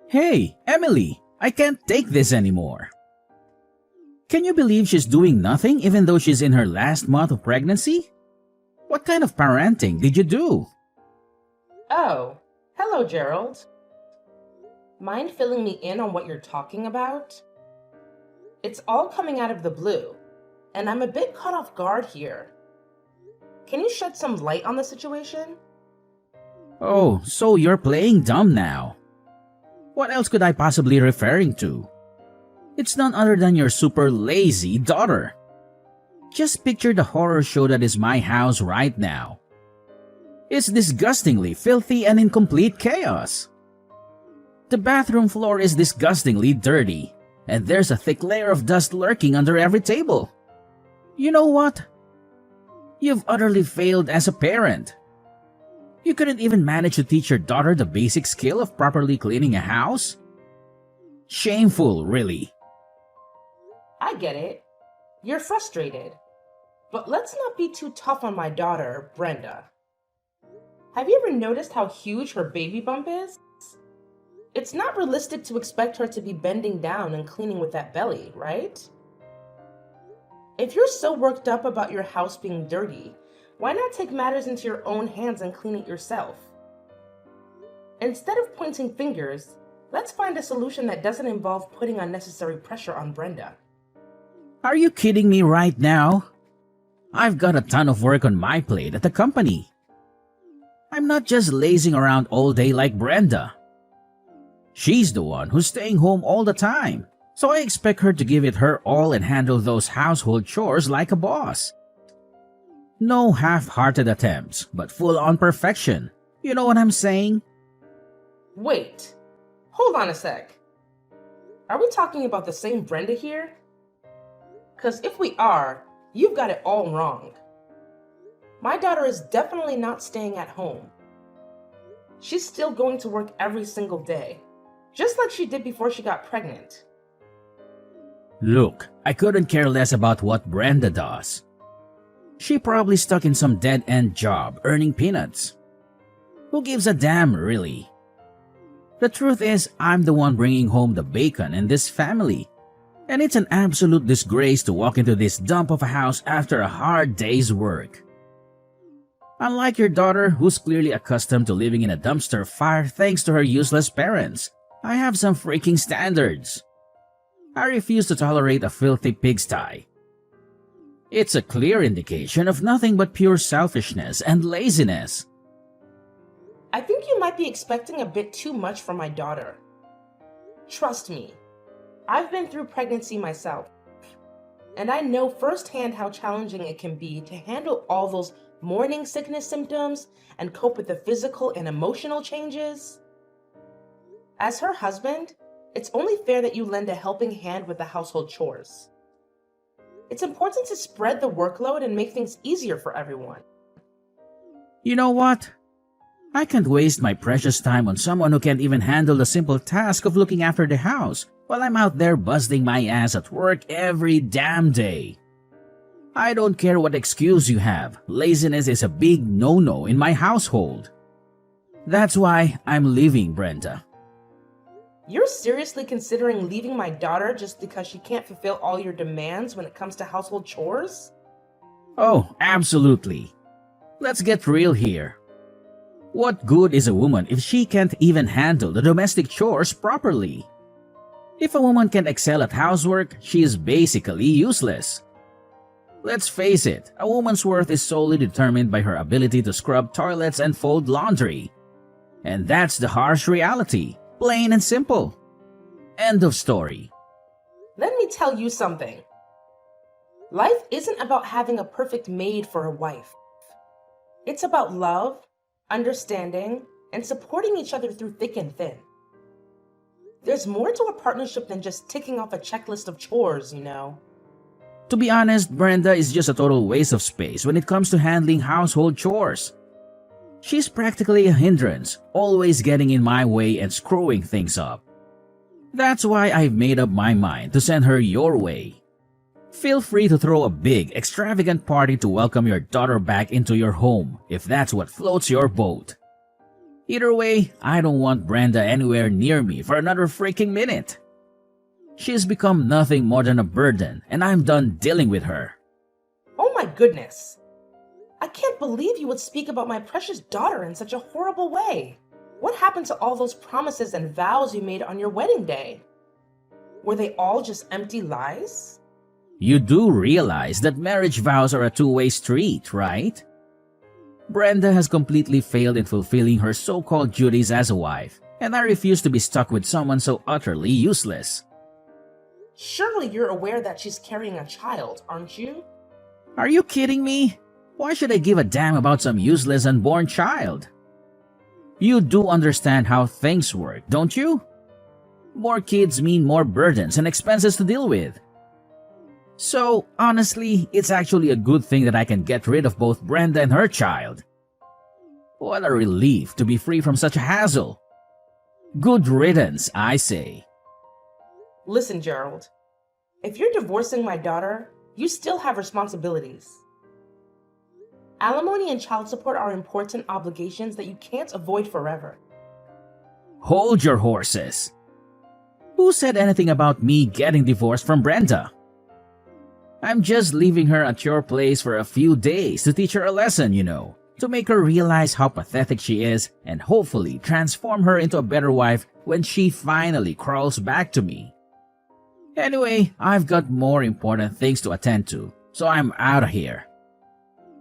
Hey, Emily, I can't take this anymore. Can you believe she's doing nothing even though she's in her last month of pregnancy? What kind of parenting did you do? Oh, hello, Gerald. Mind filling me in on what you're talking about? It's all coming out of the blue, and I'm a bit caught off guard here. Can you shed some light on the situation? Oh, so you're playing dumb now. What else could I possibly referring to? It's none other than your super lazy daughter. Just picture the horror show that is my house right now. It's disgustingly filthy and in complete chaos. The bathroom floor is disgustingly dirty, and there's a thick layer of dust lurking under every table. You know what? You've utterly failed as a parent. You couldn't even manage to teach your daughter the basic skill of properly cleaning a house? Shameful, really. I get it. You're frustrated. But let's not be too tough on my daughter, Brenda. Have you ever noticed how huge her baby bump is? It's not realistic to expect her to be bending down and cleaning with that belly, right? If you're so worked up about your house being dirty, why not take matters into your own hands and clean it yourself? Instead of pointing fingers, let's find a solution that doesn't involve putting unnecessary pressure on Brenda. Are you kidding me right now? I've got a ton of work on my plate at the company. I'm not just lazing around all day like Brenda. She's the one who's staying home all the time, so I expect her to give it her all and handle those household chores like a boss. No half-hearted attempts, but full-on perfection. You know what I'm saying? Wait, hold on a sec. Are we talking about the same Brenda here? Because if we are, you've got it all wrong. My daughter is definitely not staying at home. She's still going to work every single day, just like she did before she got pregnant. Look, I couldn't care less about what Brenda does. She probably stuck in some dead-end job earning peanuts. Who gives a damn, really? The truth is, I'm the one bringing home the bacon in this family. And it's an absolute disgrace to walk into this dump of a house after a hard day's work. Unlike your daughter, who's clearly accustomed to living in a dumpster fire thanks to her useless parents, I have some freaking standards. I refuse to tolerate a filthy pigsty. It's a clear indication of nothing but pure selfishness and laziness. I think you might be expecting a bit too much from my daughter. Trust me, I've been through pregnancy myself, and I know firsthand how challenging it can be to handle all those morning sickness symptoms and cope with the physical and emotional changes. As her husband, it's only fair that you lend a helping hand with the household chores. It's important to spread the workload and make things easier for everyone. You know what? I can't waste my precious time on someone who can't even handle the simple task of looking after the house while I'm out there busting my ass at work every damn day. I don't care what excuse you have, laziness is a big no-no in my household. That's why I'm leaving, Brenda. You're seriously considering leaving my daughter just because she can't fulfill all your demands when it comes to household chores? Oh, absolutely. Let's get real here. What good is a woman if she can't even handle the domestic chores properly? If a woman can't excel at housework, she is basically useless. Let's face it, a woman's worth is solely determined by her ability to scrub toilets and fold laundry. And that's the harsh reality, plain and simple. End of story. Let me tell you something. Life isn't about having a perfect maid for a wife. It's about love, understanding, and supporting each other through thick and thin. There's more to a partnership than just ticking off a checklist of chores, you know. To be honest, Brenda is just a total waste of space when it comes to handling household chores. She's practically a hindrance, always getting in my way and screwing things up. That's why I've made up my mind to send her your way. Feel free to throw a big, extravagant party to welcome your daughter back into your home if that's what floats your boat. Either way, I don't want Brenda anywhere near me for another freaking minute. She's become nothing more than a burden, and I'm done dealing with her. Oh my goodness. I can't believe you would speak about my precious daughter in such a horrible way. What happened to all those promises and vows you made on your wedding day? Were they all just empty lies? You do realize that marriage vows are a two-way street, right? Brenda has completely failed in fulfilling her so-called duties as a wife, and I refuse to be stuck with someone so utterly useless. Surely you're aware that she's carrying a child, aren't you? Are you kidding me? Why should I give a damn about some useless unborn child? You do understand how things work, don't you? More kids mean more burdens and expenses to deal with. So, honestly, it's actually a good thing that I can get rid of both Brenda and her child. What a relief to be free from such a hassle. Good riddance, I say. Listen, Gerald. If you're divorcing my daughter, you still have responsibilities. Alimony and child support are important obligations that you can't avoid forever. Hold your horses. Who said anything about me getting divorced from Brenda? I'm just leaving her at your place for a few days to teach her a lesson, to make her realize how pathetic she is and hopefully transform her into a better wife when she finally crawls back to me. Anyway, I've got more important things to attend to, so I'm out of here.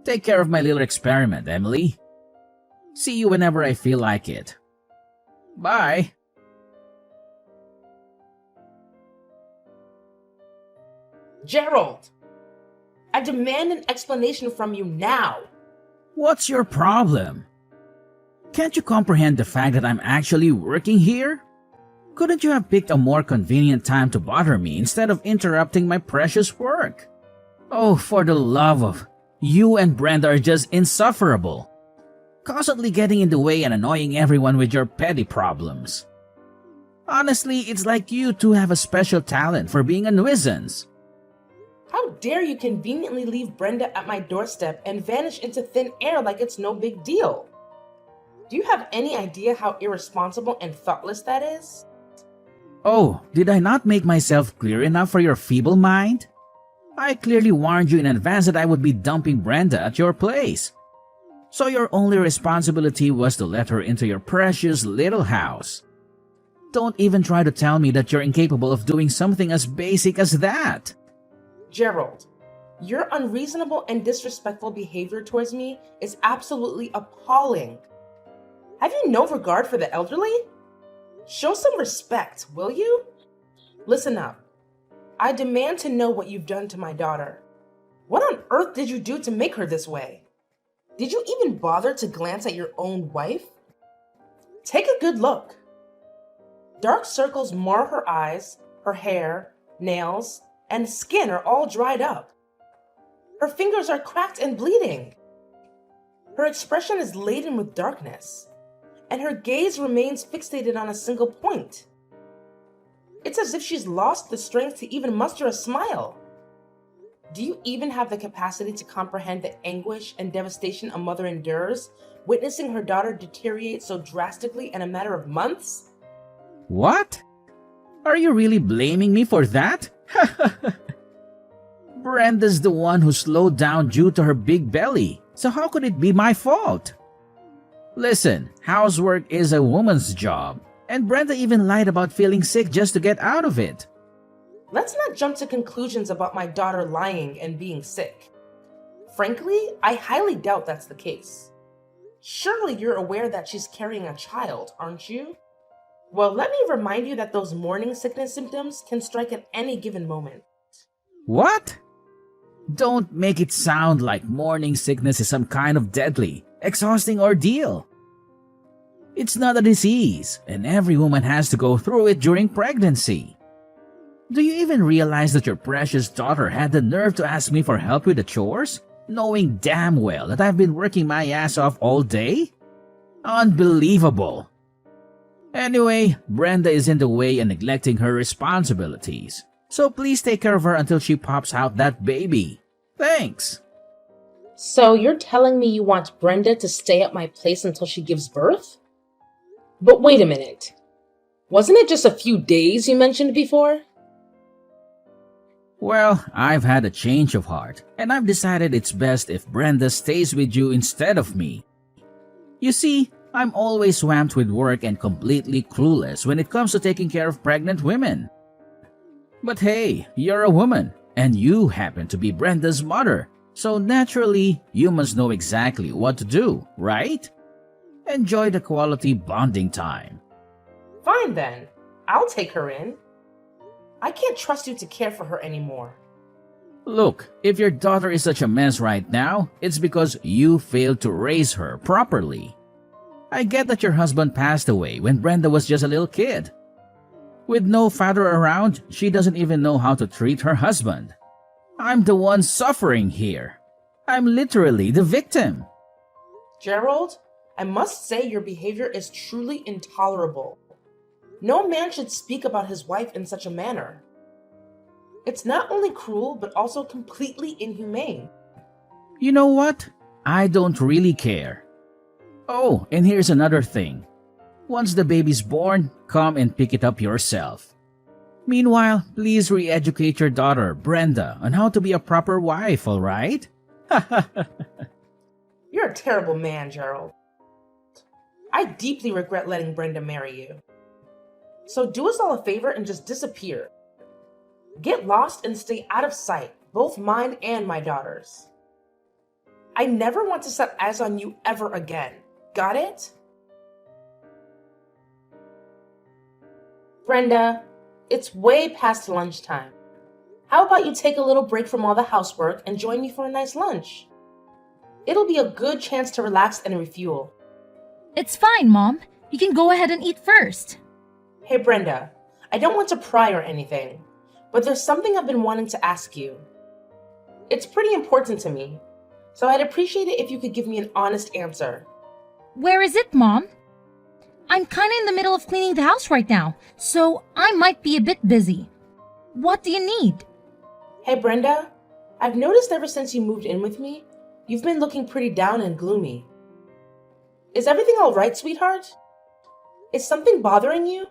Take care of my little experiment, Emily. See you whenever I feel like it. Bye. Gerald! I demand an explanation from you now! What's your problem? Can't you comprehend the fact that I'm actually working here? Couldn't you have picked a more convenient time to bother me instead of interrupting my precious work? Oh, for the love of... You and Brenda are just insufferable. Constantly getting in the way and annoying everyone with your petty problems. Honestly, it's like you two have a special talent for being a nuisance. How dare you conveniently leave Brenda at my doorstep and vanish into thin air like it's no big deal? Do you have any idea how irresponsible and thoughtless that is? Oh, did I not make myself clear enough for your feeble mind? I clearly warned you in advance that I would be dumping Brenda at your place. So your only responsibility was to let her into your precious little house. Don't even try to tell me that you're incapable of doing something as basic as that. Gerald, your unreasonable and disrespectful behavior towards me is absolutely appalling. Have you no regard for the elderly? Show some respect, will you? Listen up. I demand to know what you've done to my daughter. What on earth did you do to make her this way? Did you even bother to glance at your own wife? Take a good look. Dark circles mar her eyes, her hair, nails, and skin are all dried up. Her fingers are cracked and bleeding. Her expression is laden with darkness, and her gaze remains fixated on a single point. It's as if she's lost the strength to even muster a smile. Do you even have the capacity to comprehend the anguish and devastation a mother endures, witnessing her daughter deteriorate so drastically in a matter of months? What? Are you really blaming me for that? Brenda's the one who slowed down due to her big belly, so how could it be my fault? Listen, housework is a woman's job, and Brenda even lied about feeling sick just to get out of it. Let's not jump to conclusions about my daughter lying and being sick. Frankly, I highly doubt that's the case. Surely you're aware that she's carrying a child, aren't you? Well, let me remind you that those morning sickness symptoms can strike at any given moment. What? Don't make it sound like morning sickness is some kind of deadly, exhausting ordeal. It's not a disease, and every woman has to go through it during pregnancy. Do you even realize that your precious daughter had the nerve to ask me for help with the chores, knowing damn well that I've been working my ass off all day? Unbelievable. Anyway, Brenda is in the way and neglecting her responsibilities, so please take care of her until she pops out that baby. Thanks. So you're telling me you want Brenda to stay at my place until she gives birth? But wait a minute. Wasn't it just a few days you mentioned before? Well, I've had a change of heart, and I've decided it's best if Brenda stays with you instead of me. You see, I'm always swamped with work and completely clueless when it comes to taking care of pregnant women. But hey, you're a woman, and you happen to be Brenda's mother, so naturally, you must know exactly what to do, right? Enjoy the quality bonding time. Fine then. I'll take her in. I can't trust you to care for her anymore. Look, if your daughter is such a mess right now, it's because you failed to raise her properly. I get that your husband passed away when Brenda was just a little kid. With no father around, she doesn't even know how to treat her husband. I'm the one suffering here. I'm literally the victim. Gerald, I must say your behavior is truly intolerable. No man should speak about his wife in such a manner. It's not only cruel, but also completely inhumane. You know what? I don't really care. Oh, and here's another thing. Once the baby's born, come and pick it up yourself. Meanwhile, please re-educate your daughter, Brenda, on how to be a proper wife, alright? You're a terrible man, Gerald. I deeply regret letting Brenda marry you. So do us all a favor and just disappear. Get lost and stay out of sight, both mine and my daughter's. I never want to set eyes on you ever again. Got it? Brenda, it's way past lunchtime. How about you take a little break from all the housework and join me for a nice lunch? It'll be a good chance to relax and refuel. It's fine, Mom. You can go ahead and eat first. Hey Brenda, I don't want to pry or anything, but there's something I've been wanting to ask you. It's pretty important to me, so I'd appreciate it if you could give me an honest answer. Where is it, Mom? I'm kinda in the middle of cleaning the house right now, so I might be a bit busy. What do you need? Hey Brenda, I've noticed ever since you moved in with me, you've been looking pretty down and gloomy. Is everything alright, sweetheart? Is something bothering you?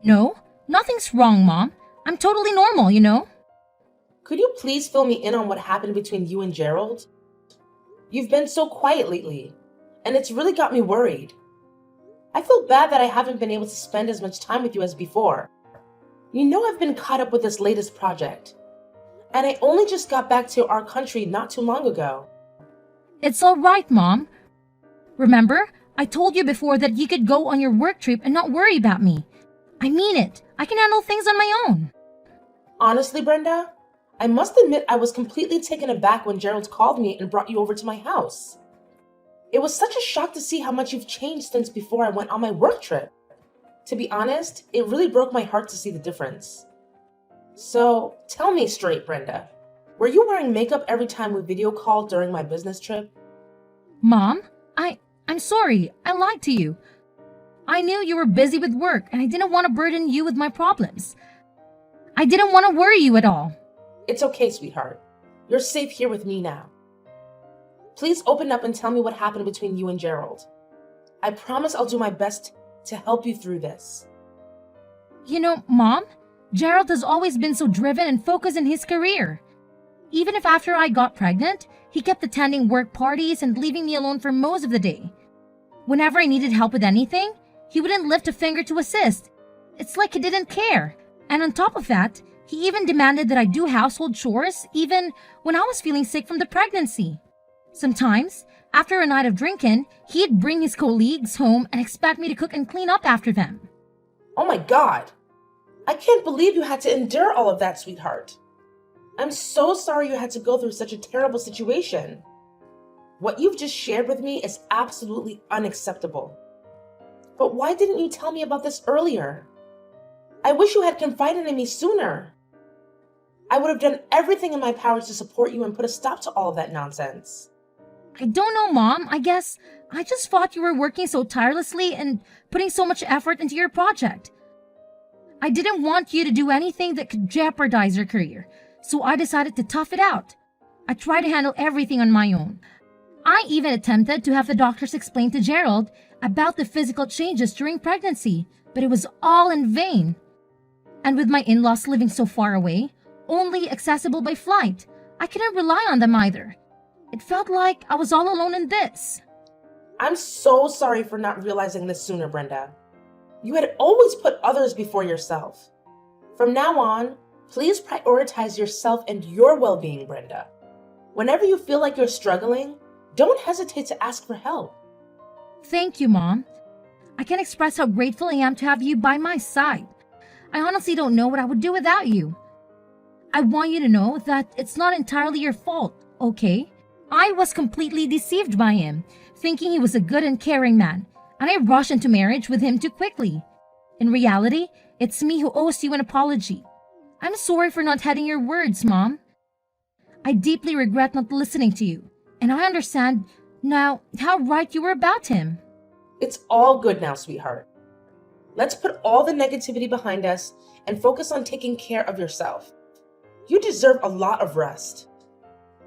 No, nothing's wrong, Mom. I'm totally normal, you know. Could you please fill me in on what happened between you and Gerald? You've been so quiet lately, and it's really got me worried. I feel bad that I haven't been able to spend as much time with you as before. You know I've been caught up with this latest project, and I only just got back to our country not too long ago. It's all right, Mom. Remember, I told you before that you could go on your work trip and not worry about me. I mean it. I can handle things on my own. Honestly, Brenda, I must admit I was completely taken aback when Gerald called me and brought you over to my house. It was such a shock to see how much you've changed since before I went on my work trip. To be honest, it really broke my heart to see the difference. So, tell me straight, Brenda. Were you wearing makeup every time we video called during my business trip? Mom, I'm sorry. I lied to you. I knew you were busy with work and I didn't want to burden you with my problems. I didn't want to worry you at all. It's okay, sweetheart. You're safe here with me now. Please open up and tell me what happened between you and Gerald. I promise I'll do my best to help you through this. You know, Mom, Gerald has always been so driven and focused in his career. Even if after I got pregnant, he kept attending work parties and leaving me alone for most of the day. Whenever I needed help with anything, he wouldn't lift a finger to assist. It's like he didn't care. And on top of that, he even demanded that I do household chores even when I was feeling sick from the pregnancy. Sometimes, after a night of drinking, he'd bring his colleagues home and expect me to cook and clean up after them. Oh my God! I can't believe you had to endure all of that, sweetheart. I'm so sorry you had to go through such a terrible situation. What you've just shared with me is absolutely unacceptable. But why didn't you tell me about this earlier? I wish you had confided in me sooner. I would have done everything in my power to support you and put a stop to all of that nonsense. I don't know, Mom. I guess I just thought you were working so tirelessly and putting so much effort into your project. I didn't want you to do anything that could jeopardize your career, so I decided to tough it out. I tried to handle everything on my own. I even attempted to have the doctors explain to Gerald about the physical changes during pregnancy, but it was all in vain. And with my in-laws living so far away, only accessible by flight, I couldn't rely on them either. It felt like I was all alone in this. I'm so sorry for not realizing this sooner, Brenda. You had always put others before yourself. From now on, please prioritize yourself and your well-being, Brenda. Whenever you feel like you're struggling, don't hesitate to ask for help. Thank you, Mom. I can't express how grateful I am to have you by my side. I honestly don't know what I would do without you. I want you to know that it's not entirely your fault, okay? I was completely deceived by him, thinking he was a good and caring man, and I rushed into marriage with him too quickly. In reality, it's me who owes you an apology. I'm sorry for not heeding your words, Mom. I deeply regret not listening to you, and I understand now how right you were about him. It's all good now, sweetheart. Let's put all the negativity behind us and focus on taking care of yourself. You deserve a lot of rest.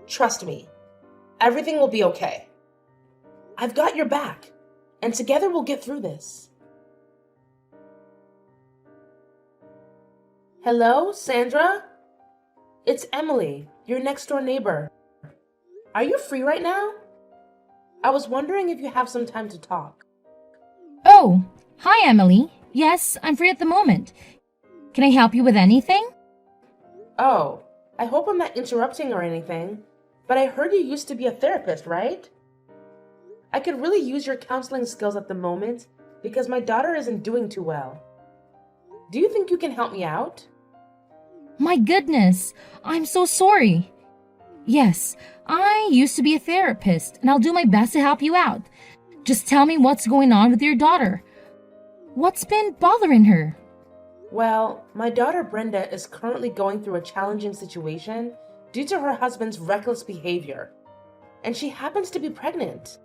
Trust me, everything will be okay. I've got your back, and together we'll get through this. Hello, Sandra? It's Emily, your next door neighbor. Are you free right now? I was wondering if you have some time to talk. Oh, hi, Emily. Yes, I'm free at the moment. Can I help you with anything? Oh, I hope I'm not interrupting or anything, but I heard you used to be a therapist, right? I could really use your counseling skills at the moment because my daughter isn't doing too well. Do you think you can help me out? My goodness, I'm so sorry. Yes, I used to be a therapist, and I'll do my best to help you out. Just tell me what's going on with your daughter. What's been bothering her? Well, my daughter Brenda is currently going through a challenging situation due to her husband's reckless behavior, and she happens to be pregnant.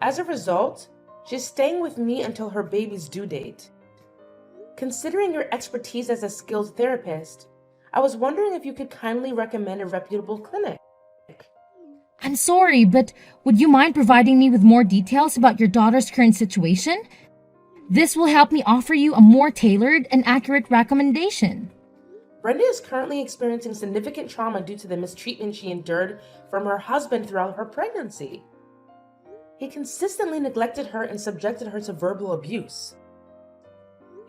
As a result, she's staying with me until her baby's due date. Considering your expertise as a skilled therapist, I was wondering if you could kindly recommend a reputable clinic. I'm sorry, but would you mind providing me with more details about your daughter's current situation? This will help me offer you a more tailored and accurate recommendation. Brenda is currently experiencing significant trauma due to the mistreatment she endured from her husband throughout her pregnancy. He consistently neglected her and subjected her to verbal abuse.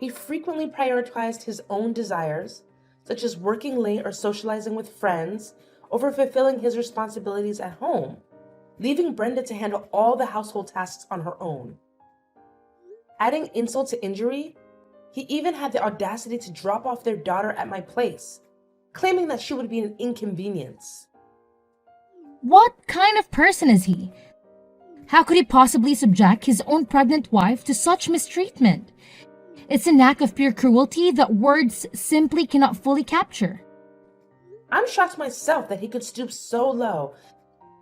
He frequently prioritized his own desires, such as working late or socializing with friends, over fulfilling his responsibilities at home, leaving Brenda to handle all the household tasks on her own. Adding insult to injury, he even had the audacity to drop off their daughter at my place, claiming that she would be an inconvenience. What kind of person is he? How could he possibly subject his own pregnant wife to such mistreatment? It's an act of pure cruelty that words simply cannot fully capture. I'm shocked myself that he could stoop so low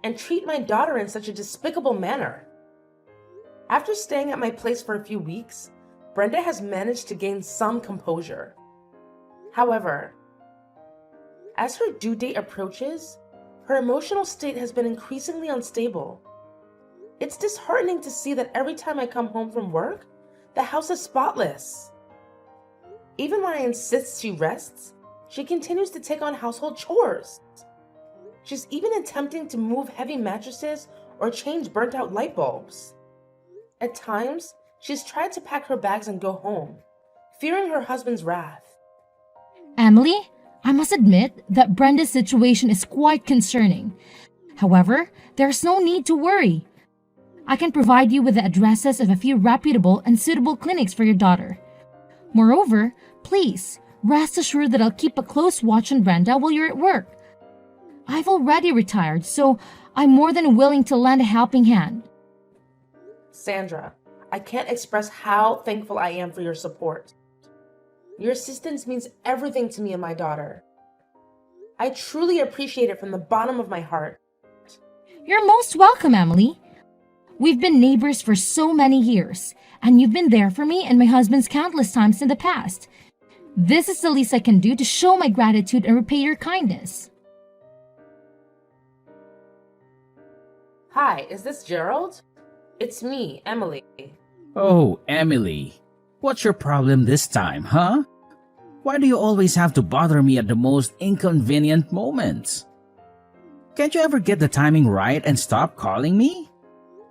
and treat my daughter in such a despicable manner. After staying at my place for a few weeks, Brenda has managed to gain some composure. However, as her due date approaches, her emotional state has been increasingly unstable. It's disheartening to see that every time I come home from work, the house is spotless. Even when I insist she rests, she continues to take on household chores. She's even attempting to move heavy mattresses or change burnt-out light bulbs. At times, she's tried to pack her bags and go home, fearing her husband's wrath. Emily, I must admit that Brenda's situation is quite concerning. However, there's no need to worry. I can provide you with the addresses of a few reputable and suitable clinics for your daughter. Moreover, please, rest assured that I'll keep a close watch on Brenda while you're at work. I've already retired, so I'm more than willing to lend a helping hand. Sandra, I can't express how thankful I am for your support. Your assistance means everything to me and my daughter. I truly appreciate it from the bottom of my heart. You're most welcome, Emily. We've been neighbors for so many years, and you've been there for me and my husband's countless times in the past. This is the least I can do to show my gratitude and repay your kindness. Hi, is this Gerald? It's me, Emily. Oh, Emily. What's your problem this time, huh? Why do you always have to bother me at the most inconvenient moments? Can't you ever get the timing right and stop calling me?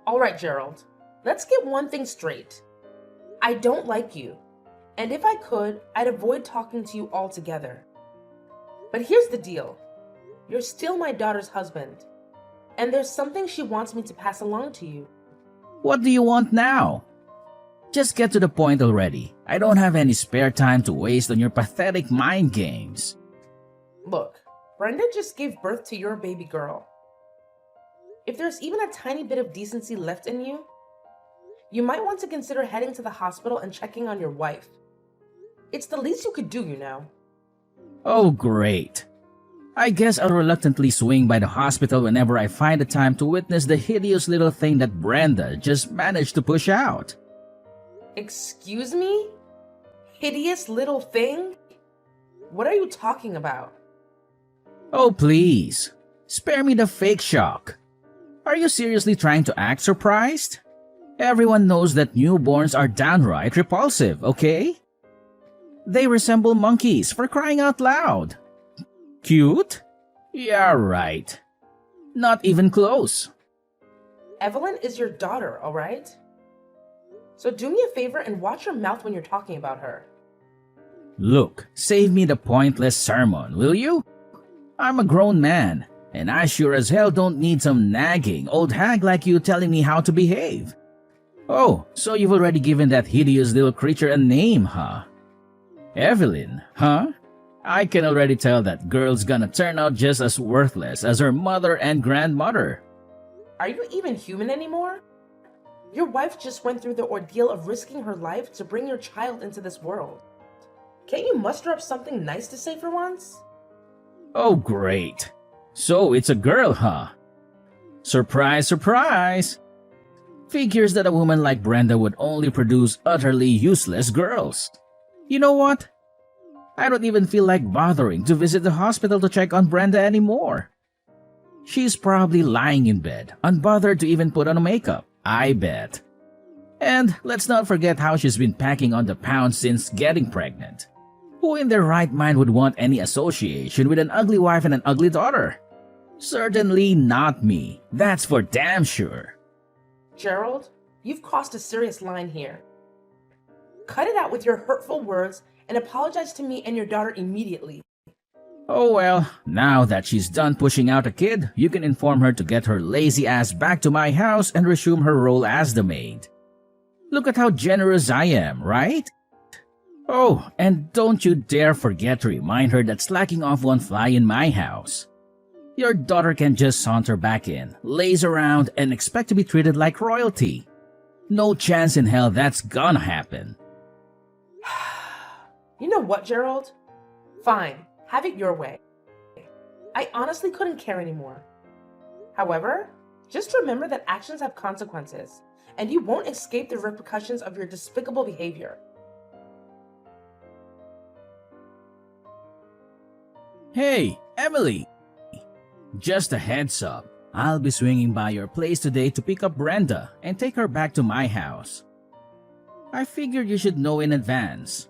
All right, Gerald. Let's get one thing straight. I don't like you. And if I could, I'd avoid talking to you altogether. But here's the deal. You're still my daughter's husband. And there's something she wants me to pass along to you. What do you want now? Just get to the point already. I don't have any spare time to waste on your pathetic mind games. Look, Brenda just gave birth to your baby girl. If there's even a tiny bit of decency left in you, you might want to consider heading to the hospital and checking on your wife. It's the least you could do, you know. Oh, great. I guess I'll reluctantly swing by the hospital whenever I find the time to witness the hideous little thing that Brenda just managed to push out. Excuse me? Hideous little thing? What are you talking about? Oh, please. Spare me the fake shock. Are you seriously trying to act surprised? Everyone knows that newborns are downright repulsive, okay? They resemble monkeys, for crying out loud. Cute? Yeah, right. Not even close. Evelyn is your daughter, all right? So do me a favor and watch your mouth when you're talking about her. Look, save me the pointless sermon, will you? I'm a grown man, and I sure as hell don't need some nagging old hag like you telling me how to behave. Oh, so you've already given that hideous little creature a name, huh? Evelyn, huh? I can already tell that girl's gonna turn out just as worthless as her mother and grandmother. Are you even human anymore? Your wife just went through the ordeal of risking her life to bring your child into this world. Can't you muster up something nice to say for once? Oh, great. So it's a girl, huh? Surprise, surprise! Figures that a woman like Brenda would only produce utterly useless girls. You know what? I don't even feel like bothering to visit the hospital to check on Brenda anymore. She's probably lying in bed, unbothered to even put on makeup, I bet. And let's not forget how she's been packing on the pounds since getting pregnant. Who in their right mind would want any association with an ugly wife and an ugly daughter? Certainly not me, that's for damn sure. Gerald, you've crossed a serious line here. Cut it out with your hurtful words and apologize to me and your daughter immediately. Oh well, now that she's done pushing out a kid, you can inform her to get her lazy ass back to my house and resume her role as the maid. Look at how generous I am, right? Oh, and don't you dare forget to remind her that slacking off won't fly in my house. Your daughter can just saunter back in, laze around, and expect to be treated like royalty. No chance in hell that's gonna happen. You know what, Gerald? Fine, have it your way. I honestly couldn't care anymore. However, just remember that actions have consequences, and you won't escape the repercussions of your despicable behavior. Hey, Emily! Just a heads up, I'll be swinging by your place today to pick up Brenda and take her back to my house. I figured you should know in advance.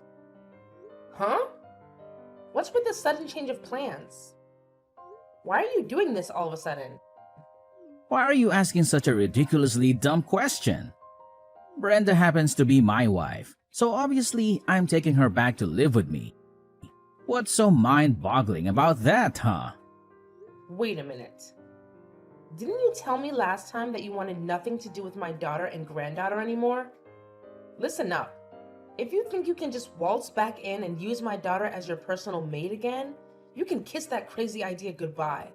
Huh? What's with the sudden change of plans? Why are you doing this all of a sudden? Why are you asking such a ridiculously dumb question? Brenda happens to be my wife, so obviously I'm taking her back to live with me. What's so mind-boggling about that, huh? Wait a minute. Didn't you tell me last time that you wanted nothing to do with my daughter and granddaughter anymore? Listen up. If you think you can just waltz back in and use my daughter as your personal maid again, you can kiss that crazy idea goodbye.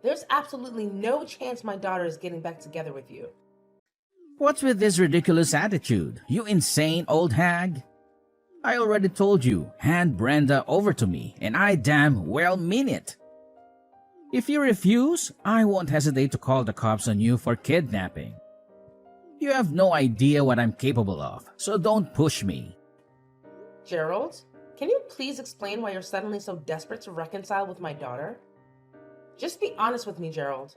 There's absolutely no chance my daughter is getting back together with you. What's with this ridiculous attitude, you insane old hag? I already told you, hand Brenda over to me, and I damn well mean it. If you refuse, I won't hesitate to call the cops on you for kidnapping. You have no idea what I'm capable of, so don't push me. Gerald, can you please explain why you're suddenly so desperate to reconcile with my daughter? Just be honest with me, Gerald.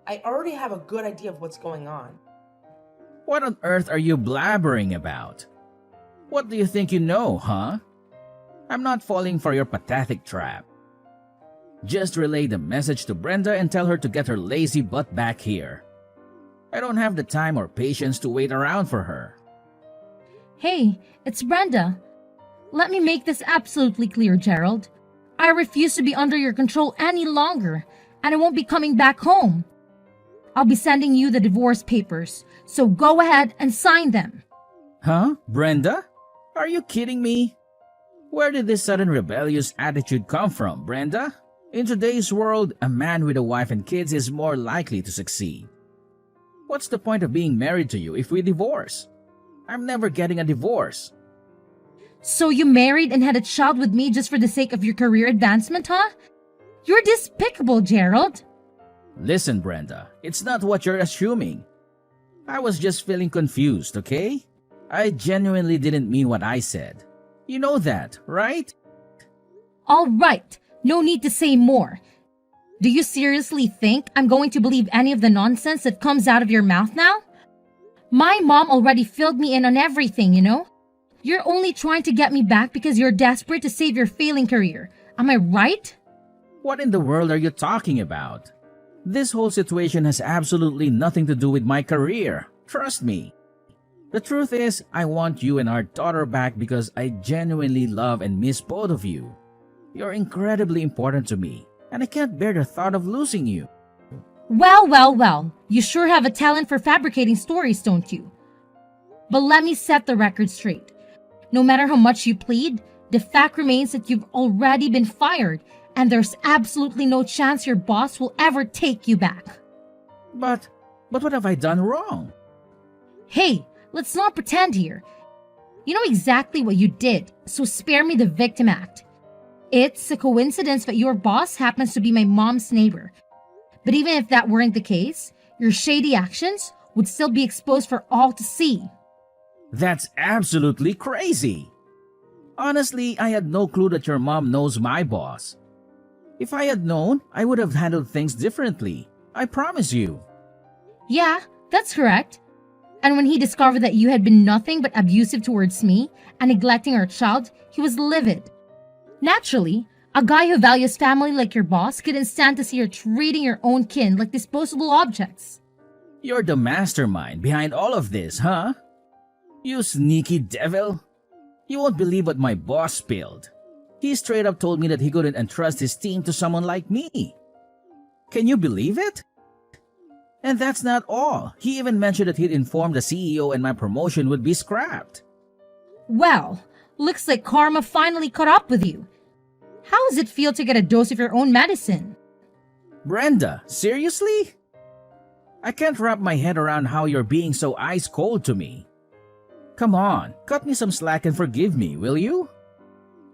I already have a good idea of what's going on. What on earth are you blabbering about? What do you think you know, huh? I'm not falling for your pathetic trap. Just relay the message to Brenda and tell her to get her lazy butt back here. I don't have the time or patience to wait around for her. Hey, it's Brenda. Let me make this absolutely clear, Gerald. I refuse to be under your control any longer, and I won't be coming back home. I'll be sending you the divorce papers, so go ahead and sign them. Huh? Brenda? Are you kidding me? Where did this sudden rebellious attitude come from, Brenda? In today's world, a man with a wife and kids is more likely to succeed. What's the point of being married to you if we divorce? I'm never getting a divorce. So you married and had a child with me just for the sake of your career advancement, huh? You're despicable, Gerald. Listen, Brenda, it's not what you're assuming. I was just feeling confused, okay? I genuinely didn't mean what I said. You know that, right? All right, no need to say more. Do you seriously think I'm going to believe any of the nonsense that comes out of your mouth now? My mom already filled me in on everything, you know? You're only trying to get me back because you're desperate to save your failing career. Am I right? What in the world are you talking about? This whole situation has absolutely nothing to do with my career. Trust me. The truth is, I want you and our daughter back because I genuinely love and miss both of you. You're incredibly important to me, and I can't bear the thought of losing you. Well. You sure have a talent for fabricating stories, don't you? But let me set the record straight. No matter how much you plead, the fact remains that you've already been fired, and there's absolutely no chance your boss will ever take you back. But what have I done wrong? Hey, let's not pretend here. You know exactly what you did, so spare me the victim act. It's a coincidence that your boss happens to be my mom's neighbor. But even if that weren't the case, your shady actions would still be exposed for all to see. That's absolutely crazy. Honestly, I had no clue that your mom knows my boss. If I had known, I would have handled things differently. I promise you. Yeah, that's correct. And when he discovered that you had been nothing but abusive towards me and neglecting our child, he was livid. Naturally, a guy who values family like your boss couldn't stand to see you treating your own kin like disposable objects. You're the mastermind behind all of this, huh? You sneaky devil. You won't believe what my boss spilled. He straight up told me that he couldn't entrust his team to someone like me. Can you believe it? And that's not all. He even mentioned that he'd informed the CEO and my promotion would be scrapped. Well, looks like karma finally caught up with you. How does it feel to get a dose of your own medicine? Brenda, seriously? I can't wrap my head around how you're being so ice cold to me. Come on, cut me some slack and forgive me, will you?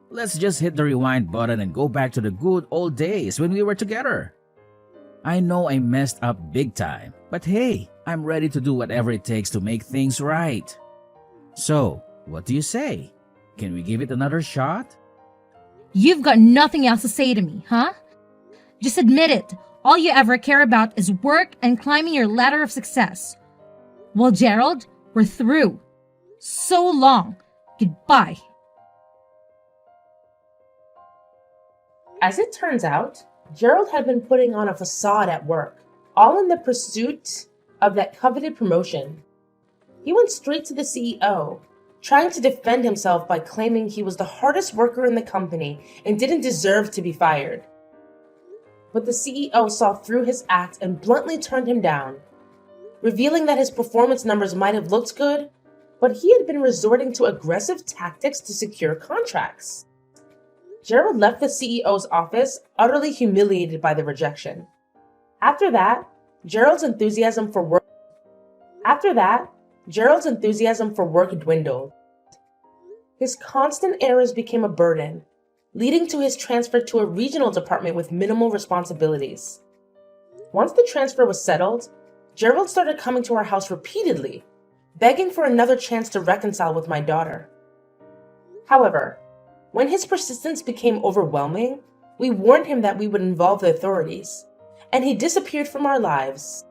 Let's just hit the rewind button and go back to the good old days when we were together. I know I messed up big time, but hey, I'm ready to do whatever it takes to make things right. So, what do you say? Can we give it another shot? You've got nothing else to say to me, huh? Just admit it. All you ever care about is work and climbing your ladder of success. Well, Gerald, we're through. So long. Goodbye. As it turns out, Gerald had been putting on a facade at work, all in the pursuit of that coveted promotion. He went straight to the CEO, trying to defend himself by claiming he was the hardest worker in the company and didn't deserve to be fired. But the CEO saw through his act and bluntly turned him down, revealing that his performance numbers might have looked good, but he had been resorting to aggressive tactics to secure contracts. Gerald left the CEO's office utterly humiliated by the rejection. After that, Gerald's enthusiasm for work dwindled. His constant errors became a burden, leading to his transfer to a regional department with minimal responsibilities. Once the transfer was settled, Gerald started coming to our house repeatedly, begging for another chance to reconcile with my daughter. However, when his persistence became overwhelming, we warned him that we would involve the authorities, and he disappeared from our lives.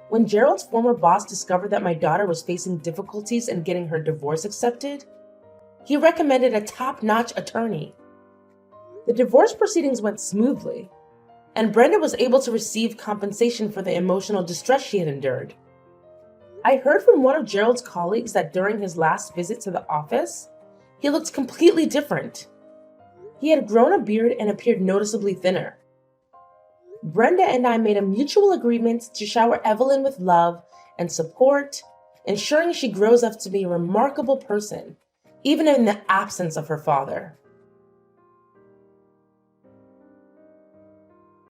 When Gerald's former boss discovered that my daughter was facing difficulties in getting her divorce accepted, he recommended a top-notch attorney. The divorce proceedings went smoothly, and Brenda was able to receive compensation for the emotional distress she had endured. I heard from one of Gerald's colleagues that during his last visit to the office, he looked completely different. He had grown a beard and appeared noticeably thinner. Brenda and I made a mutual agreement to shower Evelyn with love and support, ensuring she grows up to be a remarkable person, even in the absence of her father.